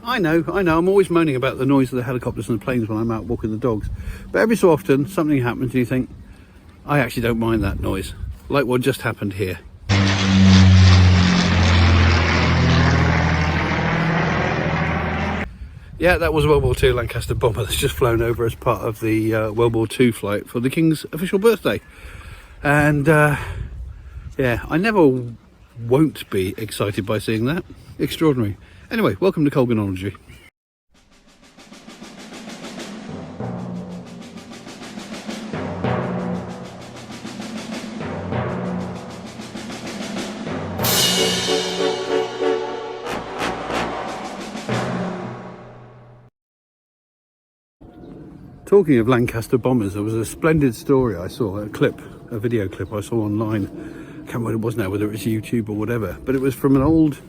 I know, I'm always moaning about the noise of the helicopters and the planes when I'm out walking the dogs. But every so often, something happens and you think, I actually don't mind that noise. Like what just happened here. Yeah, that was a WW2 Lancaster Bomber that's just flown over as part of the WW2 flight for the King's official birthday. And yeah, I never won't be excited by seeing that. Extraordinary. Anyway, welcome to Colganology. Talking of Lancaster bombers, there was a splendid story I saw, a video clip I saw online. I can't remember what it was now, whether it was YouTube or whatever, but it was from an old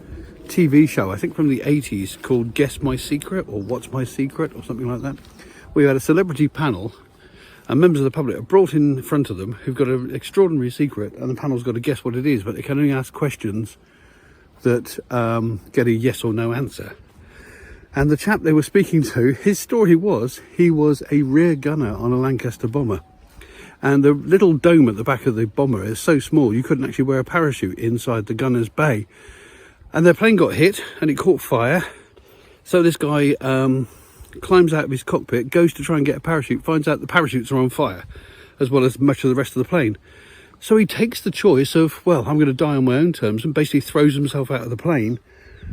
TV show, I think from the 80s, called Guess My Secret or What's My Secret or something like that. We had a celebrity panel and members of the public are brought in front of them who've got an extraordinary secret, and the panel's got to guess what it is, but they can only ask questions that get a yes or no answer. And the chap they were speaking to, his story was he was a rear gunner on a Lancaster bomber. And the little dome at the back of the bomber is so small you couldn't actually wear a parachute inside the gunner's bay. And their plane got hit and it caught fire. So this guy climbs out of his cockpit, goes to try and get a parachute, finds out the parachutes are on fire, as well as much of the rest of the plane. So he takes the choice of, well, I'm going to die on my own terms, and basically throws himself out of the plane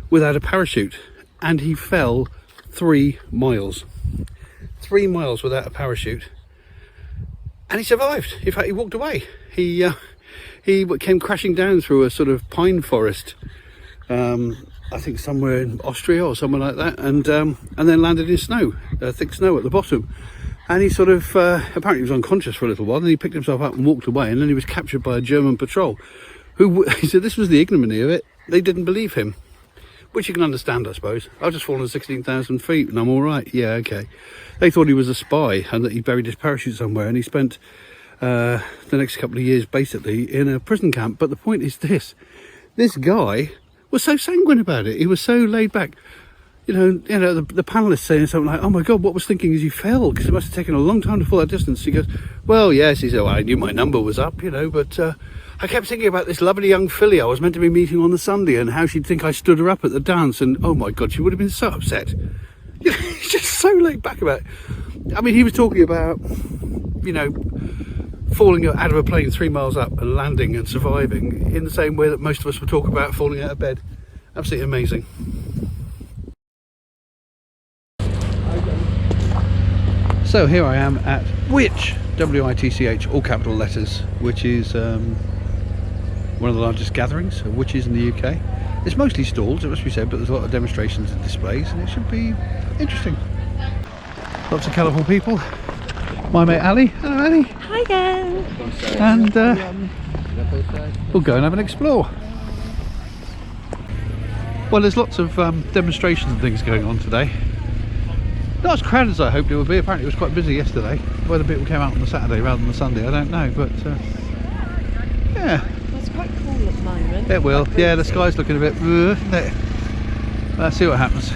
without a parachute. And he fell 3 miles. 3 miles without a parachute. And he survived. In fact, he walked away. He came crashing down through a sort of pine forest, I think somewhere in Austria or somewhere like that, and then landed in snow, thick snow at the bottom. And he sort of, apparently he was unconscious for a little while, and he picked himself up and walked away, and then he was captured by a German patrol, who, he said this was the ignominy of it, they didn't believe him. Which you can understand, I suppose. I've just fallen 16,000 feet and I'm all right. Yeah, okay. They thought he was a spy and that he buried his parachute somewhere, and he spent the next couple of years basically in a prison camp. But the point is this guy was so sanguine about it. He was so laid back. You know, the panelists saying something like, oh my God, what was thinking is you fell, because it must have taken a long time to fall that distance. He goes, well, yes. He said, well, I knew my number was up, you know, but I kept thinking about this lovely young filly I was meant to be meeting on the Sunday and how she'd think I stood her up at the dance, and oh my God, she would have been so upset. You know, he's just so laid back about it. I mean, he was talking about, you know, falling out of a plane 3 miles up and landing and surviving in the same way that most of us would talk about falling out of bed. Absolutely amazing. So here I am at Witch, W-I-T-C-H, all capital letters, which is one of the largest gatherings of witches in the UK. It's mostly stalls, it must be said, but there's a lot of demonstrations and displays, and it should be interesting. Lots of colourful people. My mate Ali. Hello Ali. Hi again. And we'll go and have an explore. Well, there's lots of demonstrations and things going on today. Not as crowded as I hoped it would be. Apparently it was quite busy yesterday. Whether people came out on the Saturday rather than the Sunday, I don't know, but yeah. Well, it's quite cool at the moment. It will. Yeah, the sky's looking a bit, isn't it? Let's see what happens.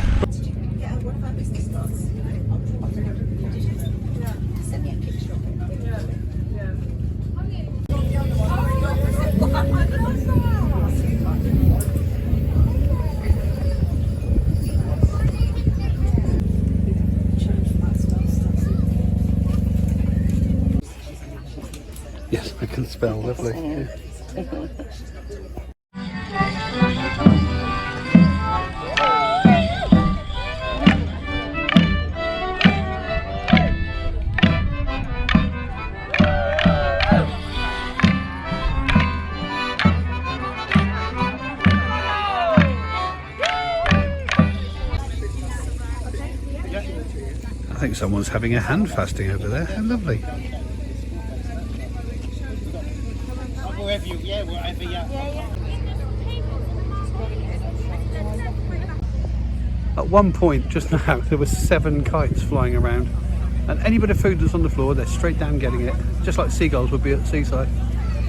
Yes, I can spell, lovely. Yeah. I think someone's having a hand fasting over there. How lovely. At one point just now there were 7 kites flying around, and any bit of food that's on the floor, they're straight down getting it, just like seagulls would be at the seaside.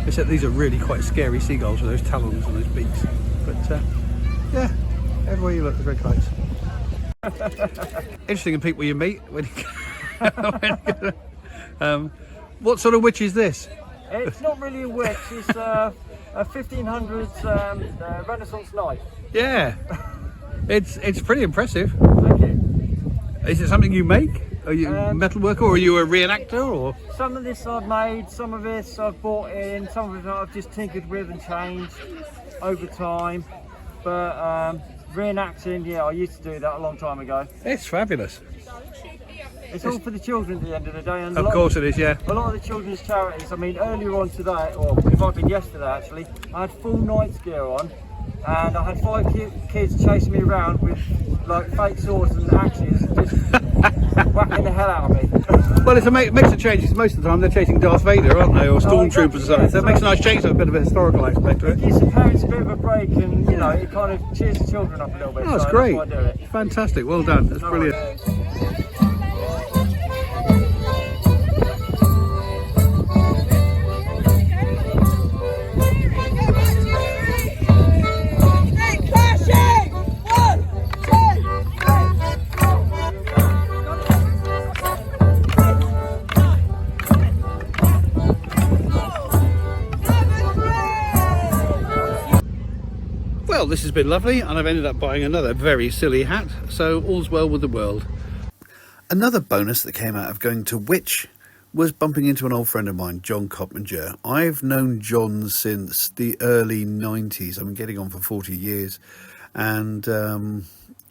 Except these are really quite scary seagulls with those talons and those beaks. But yeah, everywhere you look, there's red kites. Interesting in people you meet when what sort of witch is this? It's not really a witch, it's a 1500s Renaissance knight. Yeah, it's pretty impressive. Thank you. Is it something you make? Are you a metalworker or are you a reenactor? Or some of this I've made, some of this I've bought in, some of it I've just tinkered with and changed over time. But reenacting, yeah, I used to do that a long time ago. it's fabulous. It's all for the children at the end of the day. And Of course it is, yeah. a lot of the children's charities, I mean, earlier on today, or it might have been yesterday actually, I had full knight's gear on, and I had 5 kids chasing me around with like fake swords and axes, just whacking the hell out of me. Well, it's a mix of changes. Most of the time they're chasing Darth Vader, aren't they, or stormtroopers or something. Yeah, So it makes a nice change, a bit of a historical aspect to It it. gives the parents a bit of a break, and you know, it kind of cheers the children up a little bit. Oh, that's so great. That's why I do it. Fantastic. Well done. That's No brilliant. worries. Well, this has been lovely, and I've ended up buying another very silly hat, so all's well with the world. Another bonus that came out of going to Witch was bumping into an old friend of mine, John Coppinger. I've known John since the early 90s. I'm getting on for 40 years, and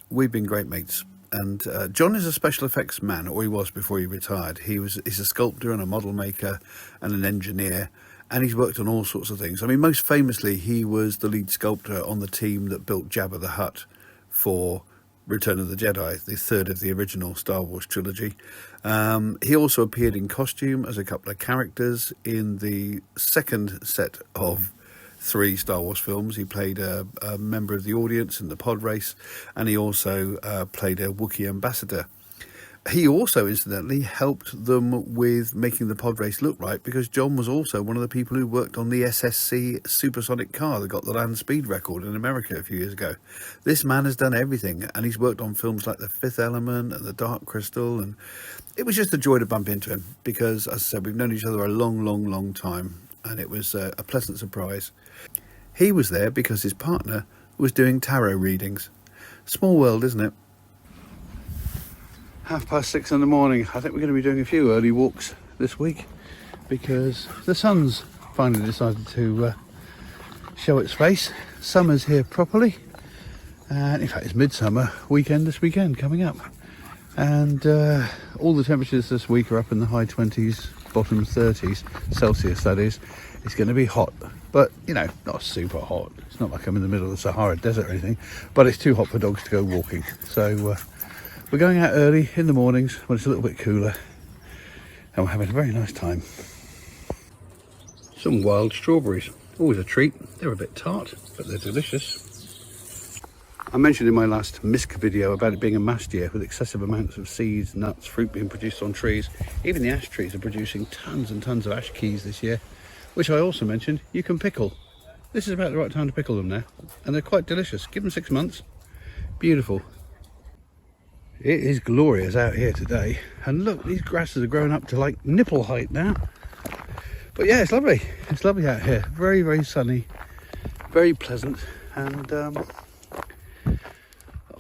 we've been great mates. And John is a special effects man, or he was before he retired. He's a sculptor and a model maker and an engineer. And he's worked on all sorts of things. I mean, most famously, he was the lead sculptor on the team that built Jabba the Hutt for Return of the Jedi, the third of the original Star Wars trilogy. He also appeared in costume as a couple of characters in the second set of 3 Star Wars films. He played a member of the audience in the pod race, and he also played a Wookiee ambassador. He also, incidentally, helped them with making the pod race look right, because John was also one of the people who worked on the SSC supersonic car that got the land speed record in America a few years ago. This man has done everything, and he's worked on films like The Fifth Element and The Dark Crystal, and it was just a joy to bump into him, because, as I said, we've known each other a long time, and it was a pleasant surprise. He was there because his partner was doing tarot readings. Small world, isn't it? 6:30 in the morning. I think we're going to be doing a few early walks this week because the sun's finally decided to show its face. Summer's here properly, and in fact it's midsummer weekend this weekend coming up, and all the temperatures this week are up in the high 20s, bottom 30s Celsius, that is. It's going to be hot, but you know, not super hot. It's not like I'm in the middle of the Sahara Desert or anything, but it's too hot for dogs to go walking. So we're going out early in the mornings when it's a little bit cooler, and we're having a very nice time. Some wild strawberries, always a treat. They're a bit tart, but they're delicious. I mentioned in my last Misc video about it being a mast year with excessive amounts of seeds, nuts, fruit being produced on trees. Even the ash trees are producing tons and tons of ash keys this year, which I also mentioned you can pickle. This is about the right time to pickle them now, and they're quite delicious. Give them 6 months. Beautiful. It is glorious out here today, and look, these grasses are growing up to like nipple height now. But yeah, it's lovely. It's lovely out here. Very sunny, very pleasant, and oh,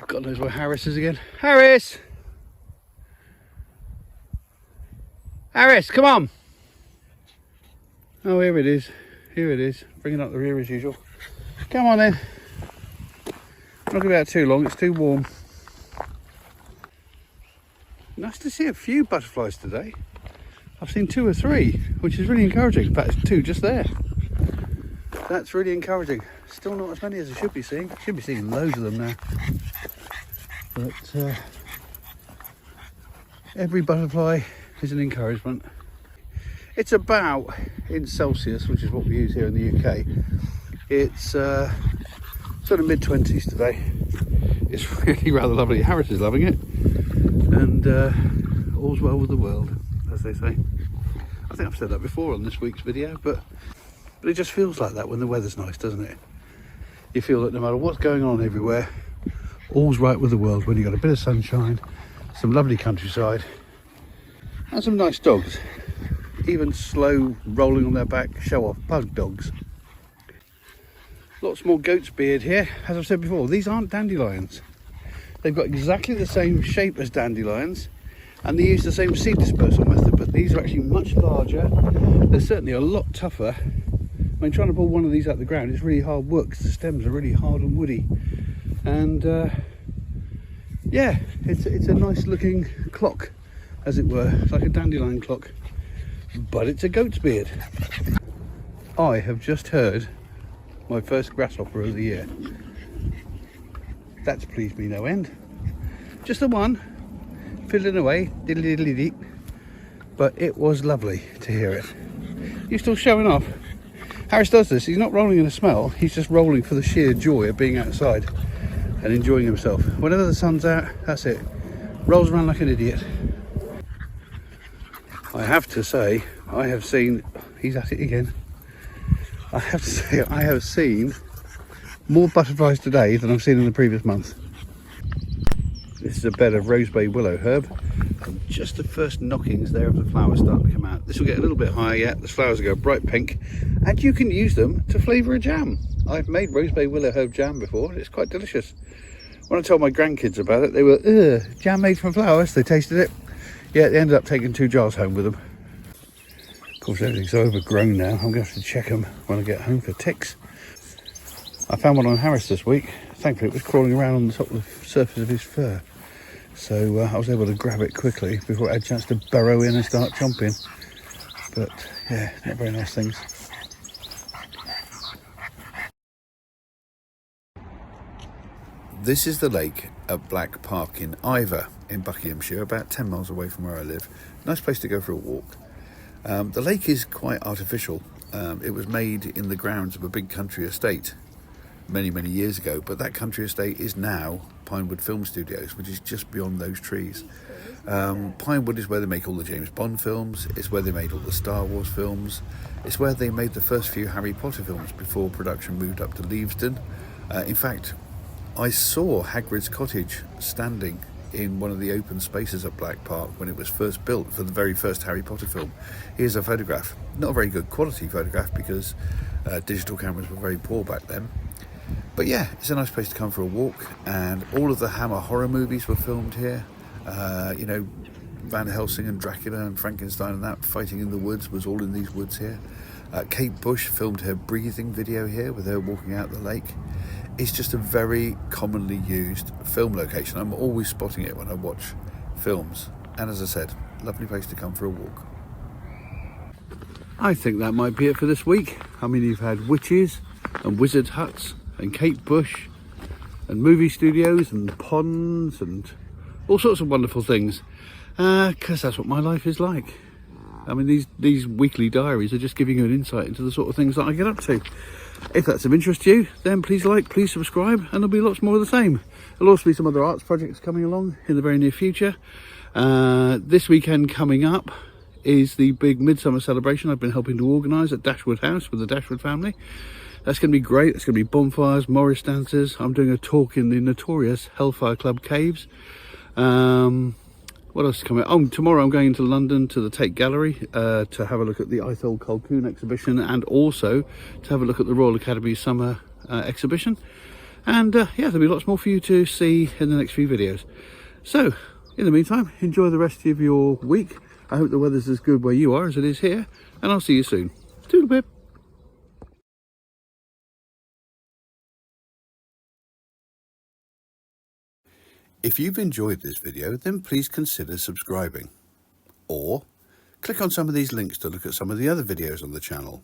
God knows where Harris is again. Harris! Harris, come on! Oh, here it is. Here it is. Bringing up the rear as usual. Come on then. Not going to be out too long. It's too warm. Nice to see a few butterflies today. I've seen 2 or 3, which is really encouraging. In fact, it's 2 just there. That's really encouraging. Still not as many as I should be seeing. I should be seeing loads of them now. But every butterfly is an encouragement. It's about, in Celsius, which is what we use here in the UK, it's sort of mid-20s today. It's really rather lovely. Harris is loving it, and all's well with the world, as they say. I think I've said that before on this week's video, but it just feels like that when the weather's nice, doesn't it? You feel that no matter what's going on everywhere, all's right with the world when you've got a bit of sunshine, some lovely countryside, and some nice dogs. Even slow, rolling on their back, show-off pug dogs. Lots more goat's beard here. As I've said before, these aren't dandelions. They've got exactly the same shape as dandelions, and they use the same seed dispersal method, but these are actually much larger. They're certainly a lot tougher. I mean, trying to pull one of these out of the ground is really hard work because the stems are really hard and woody. And yeah, it's a nice looking clock, as it were. It's like a dandelion clock, but it's a goat's beard. I have just heard my first grasshopper of the year. That's pleased me no end. Just the one, fiddling away, diddly diddly deep, but it was lovely to hear it. You're still showing off. Harris does this, he's not rolling in a smell, he's just rolling for the sheer joy of being outside and enjoying himself. Whenever the sun's out, that's it. Rolls around like an idiot. I have to say, I have seen, he's at it again. I have to say, I have seen more butterflies today than I've seen in the previous month. This is a bed of rosebay willow herb, and just the first knockings there of the flowers starting to come out. This will get a little bit higher yet, the flowers will go bright pink, and you can use them to flavour a jam. I've made rosebay willow herb jam before, it's quite delicious. When I told my grandkids about it, they were, ugh, jam made from flowers. They tasted it. Yeah, they ended up taking 2 jars home with them. Of course, everything's overgrown now. I'm going to have to check them when I get home for ticks. I found one on Harris this week. Thankfully, it was crawling around on the top of the surface of his fur. So I was able to grab it quickly before it had a chance to burrow in and start chomping. But yeah, not very nice things. This is the lake at Black Park in Iver in Buckinghamshire, about 10 miles away from where I live. Nice place to go for a walk. The lake is quite artificial. It was made in the grounds of a big country estate many years ago, but that country estate is now Pinewood Film Studios, which is just beyond those trees. Pinewood is where they make all the James Bond films, it's where they made all the Star Wars films, it's where they made the first few Harry Potter films before production moved up to Leavesden. In fact, I saw Hagrid's cottage standing in one of the open spaces at Black Park when it was first built for the very first Harry Potter film. Here's a photograph, not a very good quality photograph because digital cameras were very poor back then. But yeah, it's a nice place to come for a walk, and all of the Hammer horror movies were filmed here. You know, Van Helsing and Dracula and Frankenstein and that, fighting in the woods, was all in these woods here. Kate Bush filmed her breathing video here with her walking out the lake. It's just a very commonly used film location. I'm always spotting it when I watch films. And as I said, lovely place to come for a walk. I think that might be it for this week. I mean, you've had witches and wizard huts and Kate Bush and movie studios and ponds and all sorts of wonderful things. Because that's what my life is like. I mean, these weekly diaries are just giving you an insight into the sort of things that I get up to. If that's of interest to you, then please like, please subscribe, and there'll be lots more of the same. There'll also be some other arts projects coming along in the very near future. This weekend coming up is the big midsummer celebration I've been helping to organise at Dashwood House with the Dashwood family. That's going to be great. It's going to be bonfires, Morris dancers. I'm doing a talk in the notorious Hellfire Club caves. What else is coming? Oh, tomorrow I'm going to London to the Tate Gallery to have a look at the Ithel Colquhoun exhibition, and also to have a look at the Royal Academy Summer exhibition. And yeah, there'll be lots more for you to see in the next few videos. So, in the meantime, enjoy the rest of your week. I hope the weather's as good where you are as it is here, and I'll see you soon. Toodle pip. If you've enjoyed this video, then please consider subscribing. Or click on some of these links to look at some of the other videos on the channel.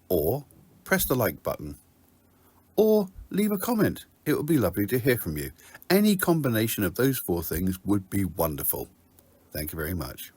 Or press the like button. Or leave a comment. It would be lovely to hear from you. Any combination of those 4 things would be wonderful. Thank you very much.